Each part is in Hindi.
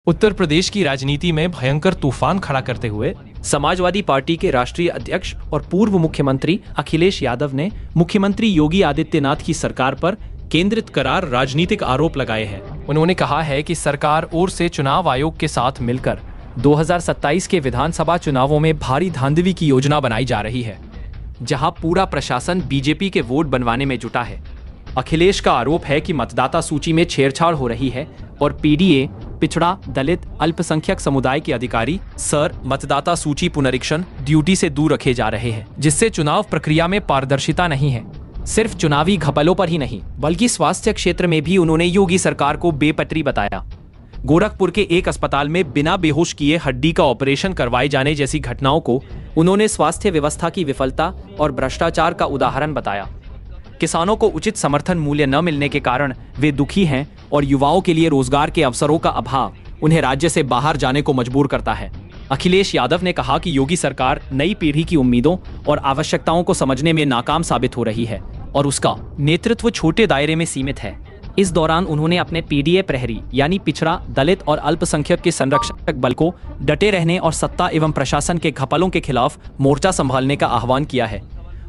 उत्तर प्रदेश की राजनीति में भयंकर तूफान खड़ा करते हुए समाजवादी पार्टी के राष्ट्रीय अध्यक्ष और पूर्व मुख्यमंत्री अखिलेश यादव ने मुख्यमंत्री योगी आदित्यनाथ की सरकार पर केंद्रित करार राजनीतिक आरोप लगाए हैं। उन्होंने कहा है कि सरकार ओर से चुनाव आयोग के साथ मिलकर 2027 के विधानसभा चुनावों में भारी धांधली की योजना बनाई जा रही है, जहां पूरा प्रशासन बीजेपी के वोट बनवाने में जुटा है। अखिलेश का आरोप है कि मतदाता सूची में छेड़छाड़ हो रही है और पीडीए, पिछड़ा, दलित, अल्पसंख्यक समुदाय के अधिकारी सर मतदाता सूची पुनरीक्षण ड्यूटी से दूर रखे जा रहे हैं, जिससे चुनाव प्रक्रिया में पारदर्शिता नहीं है। सिर्फ चुनावी घपलों पर ही नहीं, बल्कि स्वास्थ्य क्षेत्र में भी उन्होंने योगी सरकार को बेपटरी बताया। गोरखपुर के एक अस्पताल में बिना बेहोश किए हड्डी का ऑपरेशन करवाए जाने जैसी घटनाओं को उन्होंने स्वास्थ्य व्यवस्था की विफलता और भ्रष्टाचार का उदाहरण बताया। किसानों को उचित समर्थन मूल्य न मिलने के कारण वे दुखी हैं और युवाओं के लिए रोजगार के अवसरों का अभाव उन्हें राज्य से बाहर जाने को मजबूर करता है। अखिलेश यादव ने कहा कि योगी सरकार नई पीढ़ी की उम्मीदों और आवश्यकताओं को समझने में नाकाम साबित हो रही है और उसका नेतृत्व छोटे दायरे में सीमित है। इस दौरान उन्होंने अपने पीडीए प्रहरी यानी पिछड़ा, दलित और अल्पसंख्यक के संरक्षक बल को डटे रहने और सत्ता एवं प्रशासन के घपलों के खिलाफ मोर्चा संभालने का आह्वान किया है।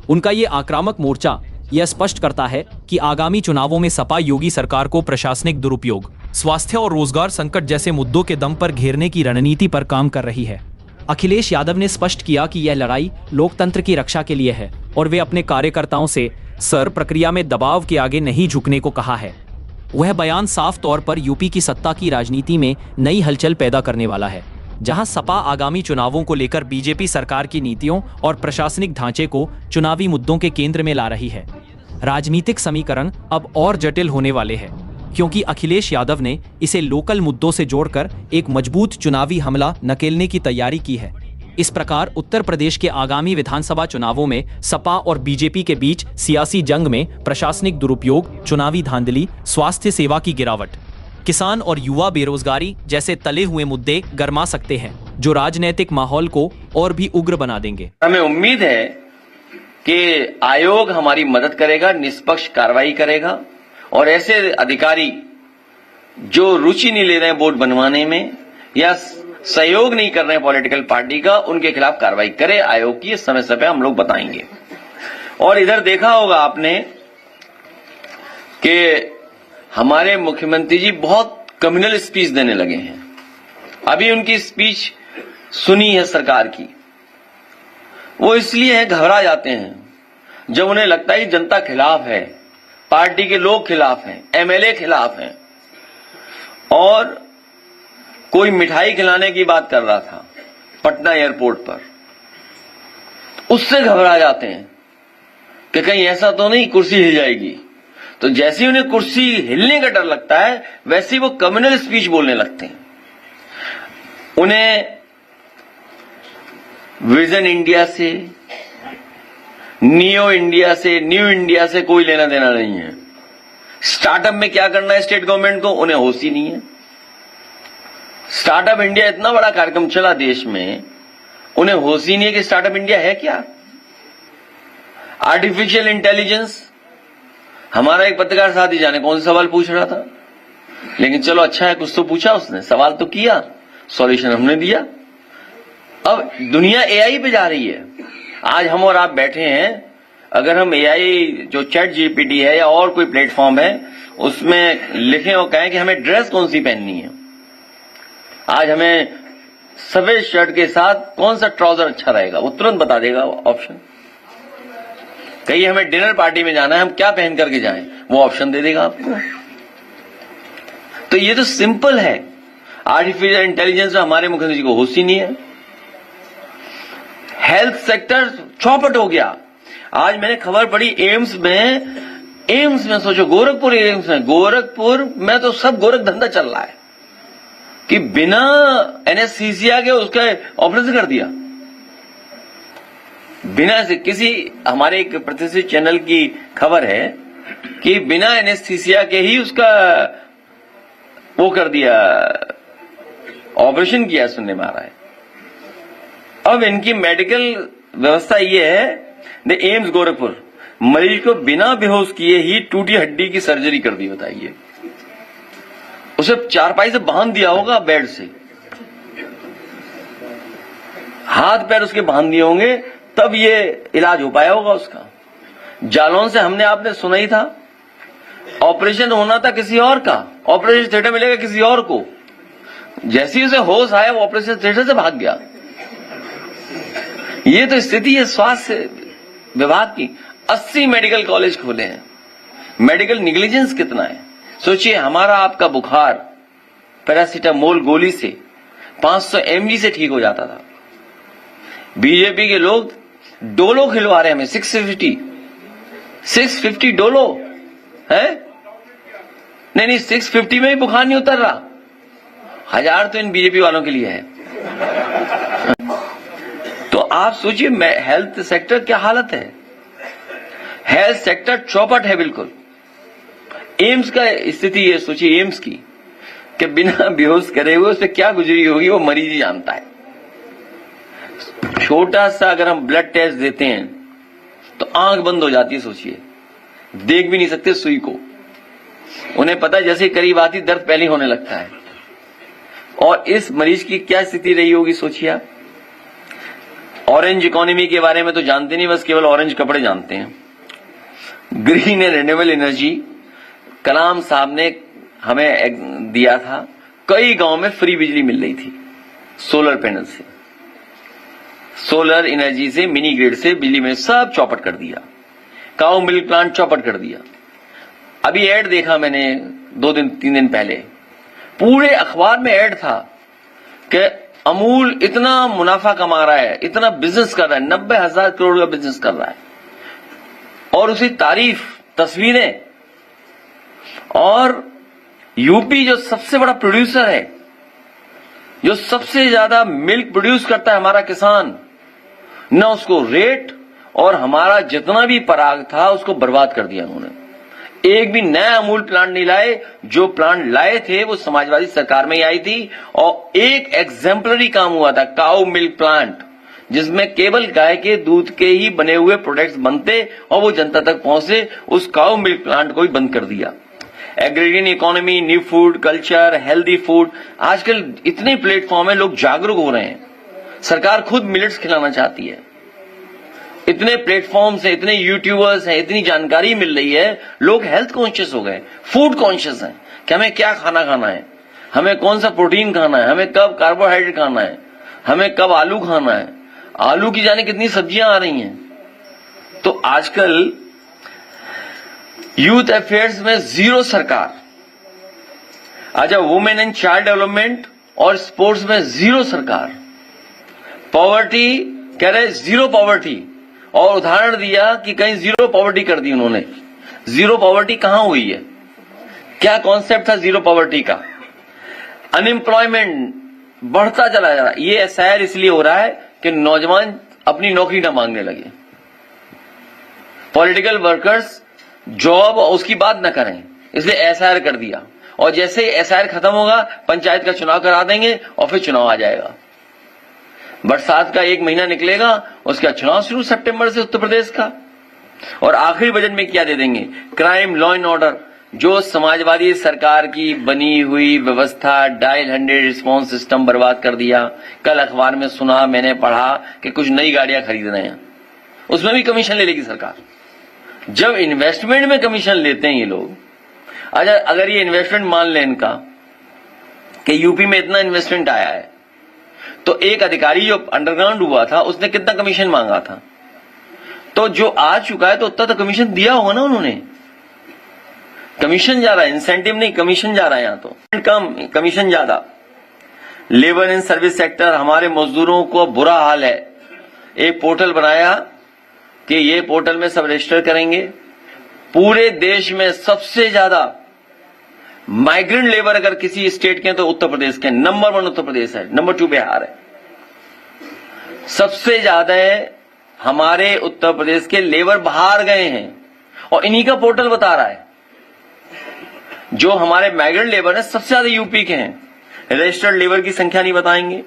उनका ये आक्रामक मोर्चा यह स्पष्ट करता है कि आगामी चुनावों में सपा योगी सरकार को प्रशासनिक दुरुपयोग, स्वास्थ्य और रोजगार संकट जैसे मुद्दों के दम पर घेरने की रणनीति पर काम कर रही है। अखिलेश यादव ने स्पष्ट किया कि यह लड़ाई लोकतंत्र की रक्षा के लिए है और वे अपने कार्यकर्ताओं से सर प्रक्रिया में दबाव के आगे नहीं झुकने को कहा है। वह बयान साफ तौर पर यूपी की सत्ता की राजनीति में नई हलचल पैदा करने वाला है, जहां सपा आगामी चुनावों को लेकर बीजेपी सरकार की नीतियों और प्रशासनिक ढांचे को चुनावी मुद्दों के केंद्र में ला रही है। राजनीतिक समीकरण अब और जटिल होने वाले हैं, क्योंकि अखिलेश यादव ने इसे लोकल मुद्दों से जोड़कर एक मजबूत चुनावी हमला नकेलने की तैयारी की है। इस प्रकार उत्तर प्रदेश के आगामी विधानसभा चुनावों में सपा और बीजेपी के बीच सियासी जंग में प्रशासनिक दुरुपयोग, चुनावी धांधली, स्वास्थ्य सेवा की गिरावट, किसान और युवा बेरोजगारी जैसे तले हुए मुद्दे गरमा सकते हैं, जो राजनीतिक माहौल को और भी उग्र बना देंगे। हमें उम्मीद है कि आयोग हमारी मदद करेगा, निष्पक्ष कार्रवाई करेगा और ऐसे अधिकारी जो रुचि नहीं ले रहे हैं वोट बनवाने में या सहयोग नहीं कर रहे हैं पॉलिटिकल पार्टी का, उनके खिलाफ कार्रवाई करे आयोग की। समय समय हम लोग बताएंगे। और इधर देखा होगा आपने कि हमारे मुख्यमंत्री जी बहुत कम्युनल स्पीच देने लगे हैं। अभी उनकी स्पीच सुनी है सरकार की, वो इसलिए है घबरा जाते हैं जब उन्हें लगता है जनता खिलाफ है, पार्टी के लोग खिलाफ हैं, एमएलए खिलाफ हैं। और कोई मिठाई खिलाने की बात कर रहा था पटना एयरपोर्ट पर, उससे घबरा जाते हैं कि कहीं ऐसा तो नहीं कुर्सी हिल जाएगी। तो जैसे ही उन्हें कुर्सी हिलने का डर लगता है, वैसे ही वो कम्युनल स्पीच बोलने लगते हैं। उन्हें विजन इंडिया से, न्यू इंडिया से कोई लेना देना नहीं है। स्टार्टअप में क्या करना है स्टेट गवर्नमेंट को, उन्हें होश ही नहीं है। स्टार्टअप इंडिया इतना बड़ा कार्यक्रम चला देश में, उन्हें होश ही नहीं है कि स्टार्टअप इंडिया है क्या। आर्टिफिशियल इंटेलिजेंस, हमारा एक पत्रकार साथी जाने कौन सा सवाल पूछ रहा था, लेकिन चलो अच्छा है कुछ तो पूछा उसने, सवाल तो किया, सॉल्यूशन हमने दिया। अब दुनिया एआई पे जा रही है। आज हम और आप बैठे हैं, अगर हम एआई जो चैट जीपीटी है या और कोई प्लेटफॉर्म है उसमें लिखें और कहें कि हमें ड्रेस कौन सी पहननी है, आज हमें सफेद शर्ट के साथ कौन सा ट्राउजर अच्छा रहेगा, वो तुरंत बता देगा ऑप्शन। कहीं हमें डिनर पार्टी में जाना है, हम क्या पहन करके जाएं, वो ऑप्शन दे देगा आपको। तो ये तो सिंपल है। आर्टिफिशियल इंटेलिजेंस हमारे मुख्यमंत्री जी को होश ही नहीं है। हेल्थ सेक्टर चौपट हो गया। आज मैंने खबर पड़ी एम्स में सोचो, गोरखपुर में तो सब गोरख धंधा चल रहा है कि बिना एनेस्थीसिया के उसका ऑपरेशन कर दिया, बिना से किसी, हमारे एक प्रतिष्ठित चैनल की खबर है कि बिना एनेस्थीसिया के ही उसका वो कर दिया, ऑपरेशन किया, सुनने में आ रहा है। अब इनकी मेडिकल व्यवस्था ये है, द एम्स गोरखपुर मरीज को बिना बेहोश किए ही टूटी हड्डी की सर्जरी कर दी। बताइए, उसे चारपाई से बांध दिया होगा, बेड से हाथ पैर उसके बांध दिए होंगे, तब ये इलाज हो पाया होगा उसका। जालौन से हमने आपने सुना ही था, ऑपरेशन होना था किसी और का, ऑपरेशन थिएटर मिलेगा किसी और को। जैसे ही उसे होश आया वो ऑपरेशन थिएटर से भाग गया। ये तो स्थिति है स्वास्थ्य विभाग की। 80 मेडिकल कॉलेज खोले हैं। मेडिकल निग्लिजेंस कितना है सोचिए। हमारा आपका बुखार पैरासीटामोल गोली से 500 mg से ठीक हो जाता था। बीजेपी के लोग डोलो खिलवा रहे हैं हमें, 650 डोलो है। नहीं 650 में भी बुखार नहीं उतर रहा। 1000 तो इन बीजेपी वालों के लिए है। तो आप सोचिए हेल्थ सेक्टर क्या हालत है। हेल्थ सेक्टर चौपट है बिल्कुल। एम्स का स्थिति ये सोचिए, एम्स की कि बिना बेहोश करे हुए उससे क्या गुजरी होगी वो मरीज ही जानता है। छोटा सा अगर हम ब्लड टेस्ट देते हैं तो आंख बंद हो जाती है। सोचिए, देख भी नहीं सकते सुई को। उन्हें पता है जैसे करीब आती दर्द पहले होने लगता है। और इस मरीज की क्या स्थिति रही होगी सोचिए आप। ऑरेंज इकोनॉमी के बारे में तो जानते नहीं, बस केवल ऑरेंज कपड़े जानते हैं। ग्रीन एंड रिन्यूएबल एनर्जी कलाम साहब ने हमें दिया था। कई गांव में फ्री बिजली मिल रही थी सोलर पैनल से, सोलर एनर्जी से, मिनी ग्रिड से बिजली में सब चौपट कर दिया। काऊ मिल्क प्लांट चौपट कर दिया। अभी एड देखा मैंने 2-3 दिन पहले, पूरे अखबार में एड था कि अमूल इतना मुनाफा कमा रहा है, इतना बिजनेस कर रहा है, 90,000 करोड़ का बिजनेस कर रहा है। और उसी तारीफ, तस्वीरें। और यूपी जो सबसे बड़ा प्रोड्यूसर है, जो सबसे ज्यादा मिल्क प्रोड्यूस करता है हमारा किसान, न उसको रेट और हमारा जितना भी पराग था उसको बर्बाद कर दिया उन्होंने। एक भी नया अमूल प्लांट नहीं लाए। जो प्लांट लाए थे वो समाजवादी सरकार में ही आई थी। और एक एग्जेम्पलरी काम हुआ था, काऊ मिल्क प्लांट, जिसमें केवल गाय के दूध के ही बने हुए प्रोडक्ट्स बनते और वो जनता तक पहुंचे। उस काऊ मिल्क प्लांट को ही बंद कर दिया। Agrarian economy, new food culture, healthy food, आजकल इतने प्लेटफॉर्म है, लोग जागरूक हो रहे हैं। सरकार खुद मिलेट्स खिलाना चाहती है। इतने प्लेटफॉर्म्स हैं, इतने यूट्यूबर्स हैं, इतनी जानकारी मिल रही है, लोग हेल्थ कॉन्शियस हो गए, फूड कॉन्शियस हैं कि हमें क्या खाना है, हमें कौन सा प्रोटीन खाना है, हमें कब कार्बोहाइड्रेट खाना है, हमें कब आलू खाना है। आलू की जाने कितनी सब्जियां आ रही हैं। तो आजकल यूथ अफेयर्स में जीरो सरकार। अच्छा, वुमेन एंड चाइल्ड डेवलपमेंट और स्पोर्ट्स में जीरो सरकार। पॉवर्टी कह रहे जीरो पॉवर्टी, और उदाहरण दिया कि कहीं जीरो पॉवर्टी कर दी उन्होंने। जीरो पॉवर्टी कहां हुई है, क्या कॉन्सेप्ट था जीरो पॉवर्टी का। अनएम्प्लॉयमेंट बढ़ता चला जा रहा है। ये एसआईआर इसलिए हो रहा है कि नौजवान अपनी नौकरी ना मांगने लगे, पॉलिटिकल वर्कर्स जॉब उसकी बात न करें, इसलिए एसआईआर कर दिया। और जैसे ही एसआईआर खत्म होगा पंचायत का चुनाव करा देंगे और फिर चुनाव आ जाएगा। बरसात का 1 महीना निकलेगा, उसका चुनाव शुरू सितंबर से उत्तर प्रदेश का। और आखिरी बजट में क्या दे देंगे, क्राइम, लॉ एंड ऑर्डर, जो समाजवादी सरकार की बनी हुई व्यवस्था, डायल 100 रिस्पॉन्स सिस्टम बर्बाद कर दिया। कल अखबार में सुना, मैंने पढ़ा कि कुछ नई गाड़ियां खरीद रहे हैं, उसमें भी कमीशन ले लेगी सरकार। जब इन्वेस्टमेंट में कमीशन लेते हैं ये लोग। अच्छा, अगर ये इन्वेस्टमेंट मान लें इनका कि यूपी में इतना इन्वेस्टमेंट आया है, तो एक अधिकारी जो अंडरग्राउंड हुआ था उसने कितना कमीशन मांगा था, तो जो आ चुका है तो उतना तो कमीशन दिया होगा ना उन्होंने। कमीशन जा रहा है, इंसेंटिव नहीं, कमीशन जा रहा है। यहां तो कम, कमीशन ज्यादा। लेबर एंड सर्विस सेक्टर, हमारे मजदूरों को बुरा हाल है। एक पोर्टल बनाया कि ये पोर्टल में सब रजिस्टर करेंगे। पूरे देश में सबसे ज्यादा माइग्रेंट लेबर अगर किसी स्टेट के हैं तो उत्तर प्रदेश के। नंबर 1 उत्तर प्रदेश है, नंबर 2 बिहार है। सबसे ज्यादा है हमारे उत्तर प्रदेश के लेबर बाहर गए हैं, और इन्हीं का पोर्टल बता रहा है। जो हमारे माइग्रेंट लेबर है सबसे ज्यादा यूपी के हैं। रजिस्टर्ड लेबर की संख्या नहीं बताएंगे,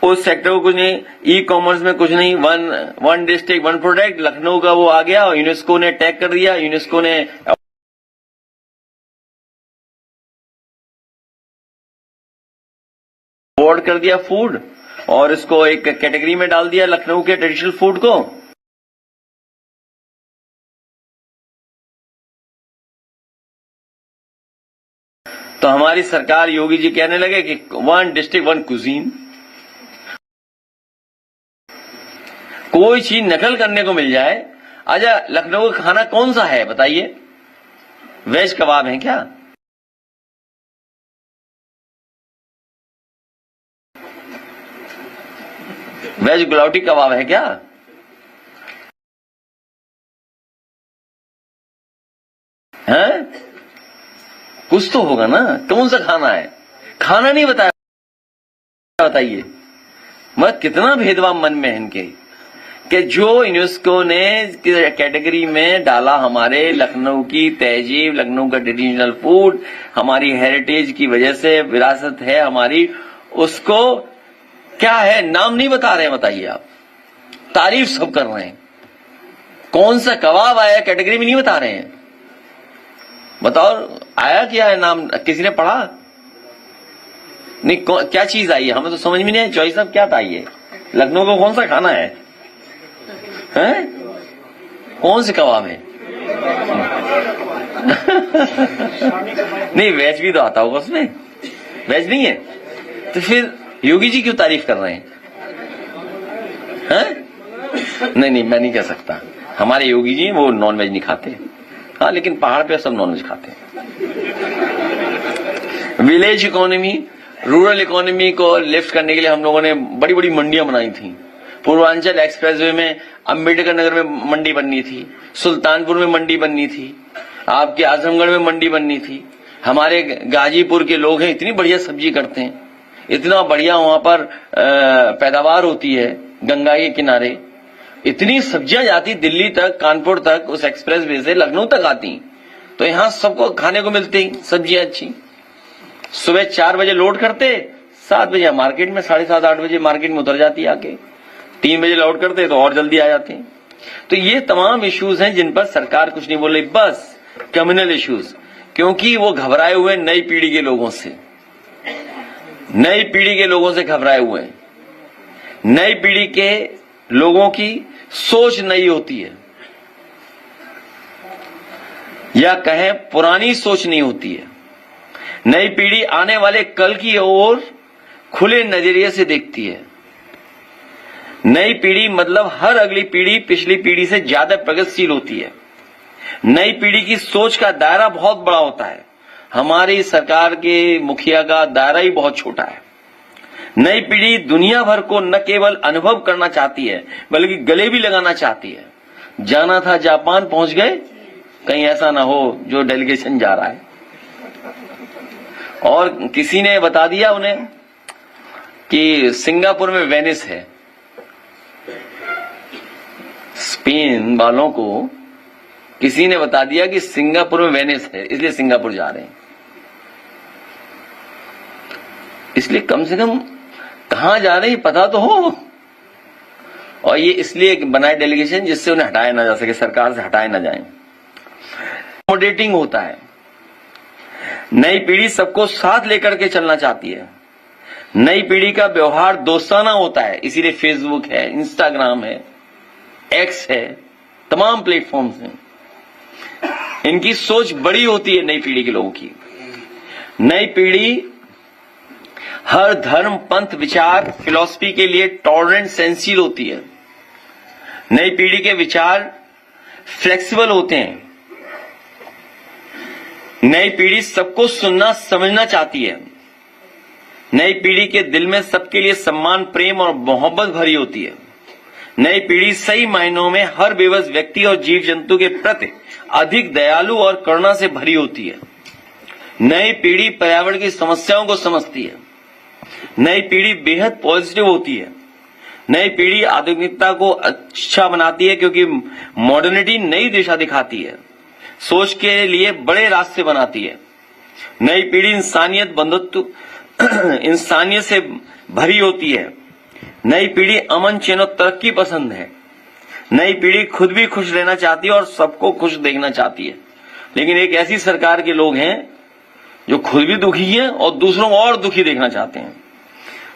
उस सेक्टर को कुछ नहीं, ई कॉमर्स में कुछ नहीं। One district one product, Lucknow का वो आ गया और यूनेस्को ने टैग कर दिया। यूनेस्को ने अवॉर्ड कर दिया फूड और इसको एक कैटेगरी में डाल दिया लखनऊ के ट्रेडिशनल फूड को। तो हमारी सरकार योगी जी कहने लगे कि 1 डिस्ट्रिक्ट 1 कुजीन। कोई चीज नकल करने को मिल जाए। अच्छा, लखनऊ का खाना कौन सा है बताइए? वेज कबाब है क्या? वेज गुलावटी कबाब है क्या? हैं? कुछ तो होगा ना। कौन सा खाना है? खाना नहीं बताया। बताइए मत कितना भेदभाव मन में है इनके कि जो यूनेस्को ने कैटेगरी में डाला हमारे लखनऊ की तहजीब, लखनऊ का ट्रेडिशनल फूड, हमारी हेरिटेज की वजह से विरासत है हमारी, उसको क्या है नाम नहीं बता रहे हैं। बताइए आप, तारीफ सब कर रहे हैं। कौन सा कबाब आया कैटेगरी में नहीं बता रहे हैं। बताओ आया क्या है नाम? किसी ने पढ़ा नहीं? क्या चीज आई है हमें तो समझ में नहीं है। चॉइस साहब क्या था ये? लखनऊ को कौन सा खाना है? हैं? कौन से कबाब है? नहीं वेज भी तो आता होगा उसमें। वेज नहीं है तो फिर योगी जी क्यों तारीफ कर रहे हैं? नहीं मैं नहीं कह सकता। हमारे योगी जी वो नॉनवेज नहीं खाते। हाँ, लेकिन पहाड़ पे सब नॉनवेज खाते हैं। विलेज इकोनॉमी, रूरल इकोनॉमी को लिफ्ट करने के लिए हम लोगों ने बड़ी बड़ी मंडियां बनाई थी। पूर्वांचल एक्सप्रेसवे में अंबेडकर नगर में मंडी बननी थी, सुल्तानपुर में मंडी बननी थी, आपके आजमगढ़ में मंडी बननी थी। हमारे गाजीपुर के लोग हैं, इतनी बढ़िया सब्जी करते हैं, इतना बढ़िया वहां पर पैदावार होती है गंगा के किनारे। इतनी सब्जियां जाती दिल्ली तक, कानपुर तक, उस एक्सप्रेसवे से लखनऊ तक आती। तो यहां सबको खाने को मिलती सब्जियां अच्छी। सुबह 4 बजे लोड करते, 7 बजे मार्केट में, 7:30 8 बजे मार्केट में उतर जाती आके। 3 बजे लोड करते तो और जल्दी आ जाते हैं। तो ये तमाम इश्यूज हैं जिन पर सरकार कुछ नहीं बोल रही, बस कम्युनल इश्यूज। क्योंकि वो घबराए हुए नई पीढ़ी के लोगों से, नई पीढ़ी के लोगों से घबराए हुए हैं। नई पीढ़ी के लोगों की सोच नई होती है, या कहें पुरानी सोच नहीं होती है। नई पीढ़ी आने वाले कल की ओर खुले नजरिए से देखती है। नई पीढ़ी मतलब हर अगली पीढ़ी पिछली पीढ़ी से ज्यादा प्रगतिशील होती है। नई पीढ़ी की सोच का दायरा बहुत बड़ा होता है। हमारी सरकार के मुखिया का दायरा ही बहुत छोटा है। नई पीढ़ी दुनिया भर को न केवल अनुभव करना चाहती है बल्कि गले भी लगाना चाहती है। जाना था जापान, पहुंच गए, कहीं ऐसा ना हो जो डेलीगेशन जा रहा है। और किसी ने बता दिया उन्हें कि सिंगापुर में वेनिस है। स्पेन वालों को किसी ने बता दिया कि सिंगापुर में वेनिस है, इसलिए सिंगापुर जा रहे हैं। इसलिए कम से कम कहां जा रहे हैं पता तो हो। और ये इसलिए बनाए डेलीगेशन जिससे उन्हें हटाया ना जा सके, सरकार से हटाए ना जाए। मॉडरेटिंग होता है। नई पीढ़ी सबको साथ लेकर के चलना चाहती है। नई पीढ़ी का व्यवहार दोस्ताना होता है, इसीलिए फेसबुक है, इंस्टाग्राम है, एक्स है, तमाम प्लेटफॉर्म्स हैं। इनकी सोच बड़ी होती है नई पीढ़ी के लोगों की। नई पीढ़ी हर धर्म, पंथ, विचार, फिलॉसफी के लिए टॉलरेंट, सेंसिबल होती है। नई पीढ़ी के विचार फ्लेक्सिबल होते हैं। नई पीढ़ी सबको सुनना, समझना चाहती है। नई पीढ़ी के दिल में सबके लिए सम्मान, प्रेम और मोहब्बत भरी होती है। नई पीढ़ी सही मायनों में हर बेबस व्यक्ति और जीव जंतु के प्रति अधिक दयालु और करुणा से भरी होती है। नई पीढ़ी पर्यावरण की समस्याओं को समझती है। नई पीढ़ी बेहद पॉजिटिव होती है। नई पीढ़ी आधुनिकता को अच्छा बनाती है क्योंकि मॉडर्निटी नई दिशा दिखाती है, सोच के लिए बड़े रास्ते बनाती है। नई पीढ़ी इंसानियत, बंधुत्व, इंसानियत से भरी होती है। नई पीढ़ी अमन, चैन और तरक्की पसंद है। नई पीढ़ी खुद भी खुश रहना चाहती है और सबको खुश देखना चाहती है। लेकिन एक ऐसी सरकार के लोग हैं जो खुद भी दुखी हैं और दूसरों को और दुखी देखना चाहते हैं।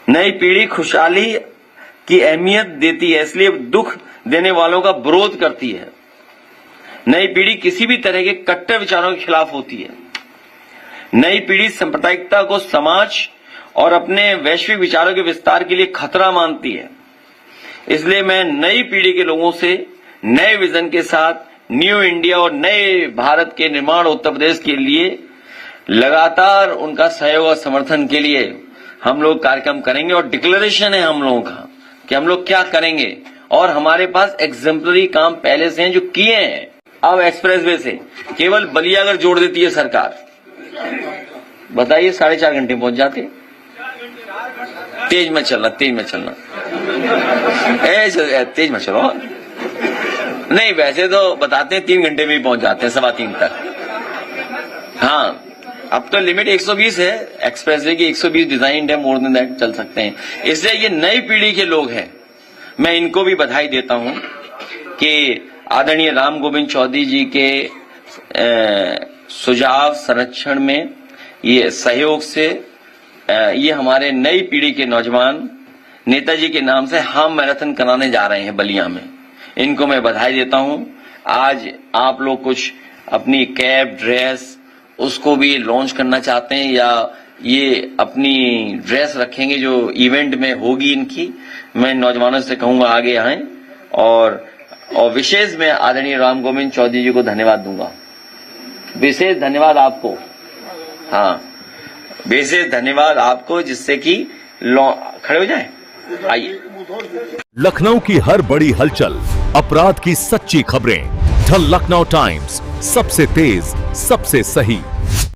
नई पीढ़ी खुशहाली की अहमियत देती है, इसलिए दुख देने वालों का विरोध करती है। नई पीढ़ी किसी भी तरह के कट्टर विचारों के खिलाफ होती है। नई पीढ़ी सांप्रदायिकता को समाज और अपने वैश्विक विचारों के विस्तार के लिए खतरा मानती है। इसलिए मैं नई पीढ़ी के लोगों से नए विजन के साथ न्यू इंडिया और नए भारत के निर्माण उत्तर प्रदेश के लिए लगातार उनका सहयोग और समर्थन के लिए हम लोग कार्यक्रम करेंगे। और डिक्लेरेशन है हम लोगों का कि हम लोग क्या करेंगे, और हमारे पास एग्जेम्पलरी काम पहले से हैं जो किए हैं। अब एक्सप्रेसवे से केवल बलिया अगर जोड़ देती है सरकार, बताइए 4.5 घंटे पहुंच जाते। तेज में चलना, तेज में चलना, तेज में चलो। नहीं, वैसे तो बताते हैं 3 घंटे में ही पहुंच जाते हैं, 3:15 तक। हाँ, अब तो लिमिट 120 है, एक्सप्रेसवे की 120 डिजाइन है, मोर देन दैट चल सकते हैं। इसलिए ये नई पीढ़ी के लोग हैं, मैं इनको भी बधाई देता हूं कि आदरणीय राम गोविंद चौधरी जी के सुझाव संरक्षण में ये सहयोग से ये हमारे नई पीढ़ी के नौजवान नेताजी के नाम से हाफ मैराथन कराने जा रहे हैं बलिया में। इनको मैं बधाई देता हूं। आज आप लोग कुछ अपनी कैप, ड्रेस उसको भी लॉन्च करना चाहते हैं, या ये अपनी ड्रेस रखेंगे जो इवेंट में होगी इनकी। मैं नौजवानों से कहूंगा आगे आए, और विशेष मैं आदरणीय राम गोविंद चौधरी जी को धन्यवाद दूंगा। विशेष धन्यवाद आपको, हाँ, विशेष धन्यवाद आपको, जिससे कि खड़े हो जाए। आइए। लखनऊ की हर बड़ी हलचल, अपराध की सच्ची खबरें, द लखनऊ टाइम्स, सबसे तेज, सबसे सही।